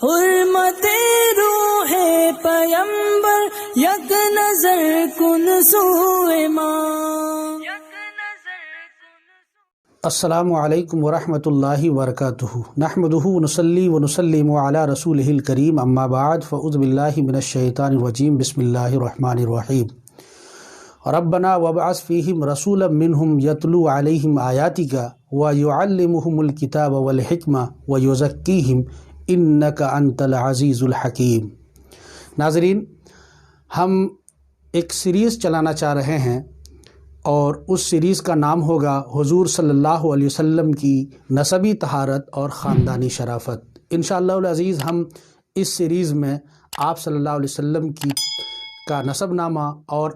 حرمت روح پیمبر یک نظر کن سوئے ماں. السلام علیکم ورحمۃ اللہ وبرکاتہ. نحمدہ ونصلی ونسلم علی رسولہ الکریم. اما بعد فاعوذ باللہ من الشیطان الرجیم. بسم اللہ الرحمن الرحیم. ربنا وابعث فیہم رسولا منہم یتلو علیہم آیاتک ویعلمہم الکتاب والحکمہ ویزکیہم انک انت العزیز الحکیم. ناظرین، ہم ایک سیریز چلانا چاہ رہے ہیں اور اس سیریز کا نام ہوگا حضور صلی اللہ علیہ وسلم کی نسبی طہارت اور خاندانی شرافت. انشاءاللہ العزیز ہم اس سیریز میں آپ صلی اللہ علیہ وسلم کا نسب نامہ اور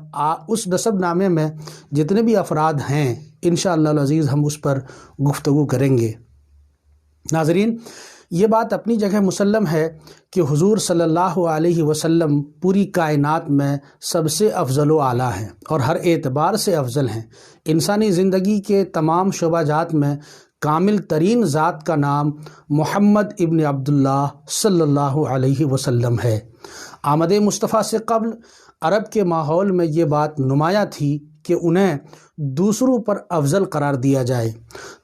اس نسب نامے میں جتنے بھی افراد ہیں انشاءاللہ العزیز ہم اس پر گفتگو کریں گے. ناظرین، یہ بات اپنی جگہ مسلم ہے کہ حضور صلی اللہ علیہ وسلم پوری کائنات میں سب سے افضل و اعلیٰ ہیں اور ہر اعتبار سے افضل ہیں. انسانی زندگی کے تمام شعبہ جات میں کامل ترین ذات کا نام محمد ابن عبداللہ صلی اللہ علیہ وسلم ہے. آمد مصطفیٰ سے قبل عرب کے ماحول میں یہ بات نمایاں تھی کہ انہیں دوسروں پر افضل قرار دیا جائے.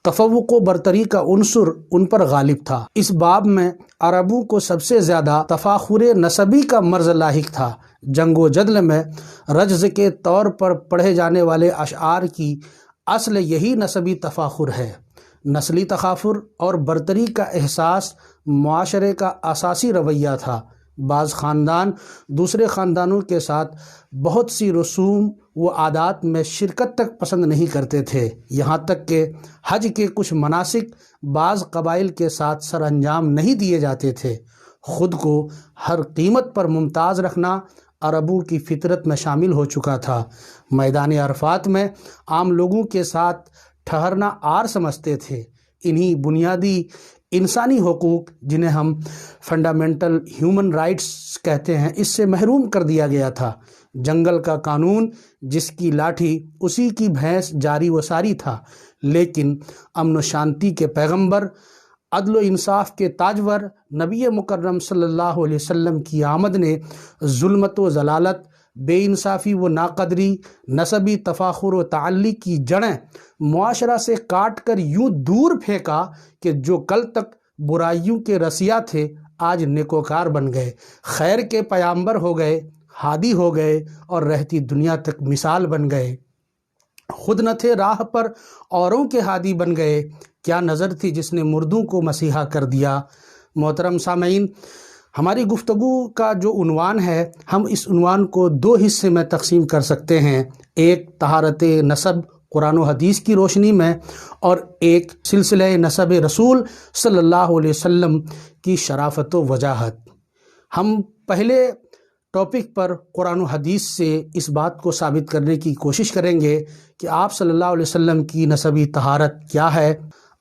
تفوق و برتری کا عنصر ان پر غالب تھا. اس باب میں عربوں کو سب سے زیادہ تفاخر نسبی کا مرض لاحق تھا. جنگ و جدل میں رجز کے طور پر پڑھے جانے والے اشعار کی اصل یہی نسبی تفاخر ہے. نسلی تفاخر اور برتری کا احساس معاشرے کا اساسی رویہ تھا. بعض خاندان دوسرے خاندانوں کے ساتھ بہت سی رسوم و عادات میں شرکت تک پسند نہیں کرتے تھے. یہاں تک کہ حج کے کچھ مناسک بعض قبائل کے ساتھ سر انجام نہیں دیے جاتے تھے. خود کو ہر قیمت پر ممتاز رکھنا عربوں کی فطرت میں شامل ہو چکا تھا. میدان عرفات میں عام لوگوں کے ساتھ ٹھہرنا عار سمجھتے تھے. انہی بنیادی انسانی حقوق جنہیں ہم فنڈامنٹل ہیومن رائٹس کہتے ہیں اس سے محروم کر دیا گیا تھا. جنگل کا قانون جس کی لاٹھی اسی کی بھینس جاری و ساری تھا. لیکن امن و شانتی کے پیغمبر، عدل و انصاف کے تاجور نبی مکرم صلی اللہ علیہ وسلم کی آمد نے ظلمت و ضلالت، بے انصافی و ناقدری، نسبی تفاخر و تعلی کی جڑیں معاشرہ سے کاٹ کر یوں دور پھینکا کہ جو کل تک برائیوں کے رسیا تھے آج نیکوکار بن گئے، خیر کے پیامبر ہو گئے، ہادی ہو گئے اور رہتی دنیا تک مثال بن گئے. خود نہ تھے راہ پر اوروں کے ہادی بن گئے. کیا نظر تھی جس نے مردوں کو مسیحا کر دیا. محترم سامعین، ہماری گفتگو کا جو عنوان ہے ہم اس عنوان کو دو حصے میں تقسیم کر سکتے ہیں. ایک طہارت نسب قرآن و حدیث کی روشنی میں اور ایک سلسلہ نسب رسول صلی اللہ علیہ وسلم کی شرافت و وجاہت. ہم پہلے ٹاپک پر قرآن و حدیث سے اس بات کو ثابت کرنے کی کوشش کریں گے کہ آپ صلی اللہ علیہ وسلم کی نسبی طہارت کیا ہے.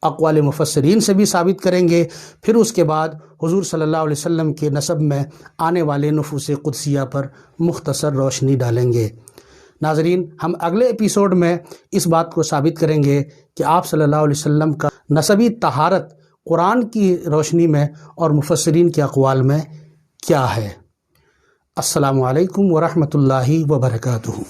اقوال مفسرین سے بھی ثابت کریں گے. پھر اس کے بعد حضور صلی اللہ علیہ وسلم کے نسب میں آنے والے نفوس قدسیہ پر مختصر روشنی ڈالیں گے. ناظرین، ہم اگلے ایپیسوڈ میں اس بات کو ثابت کریں گے کہ آپ صلی اللہ علیہ وسلم کا نسبی طہارت قرآن کی روشنی میں اور مفسرین کے اقوال میں کیا ہے. السلام علیکم ورحمۃ اللہ وبرکاتہ.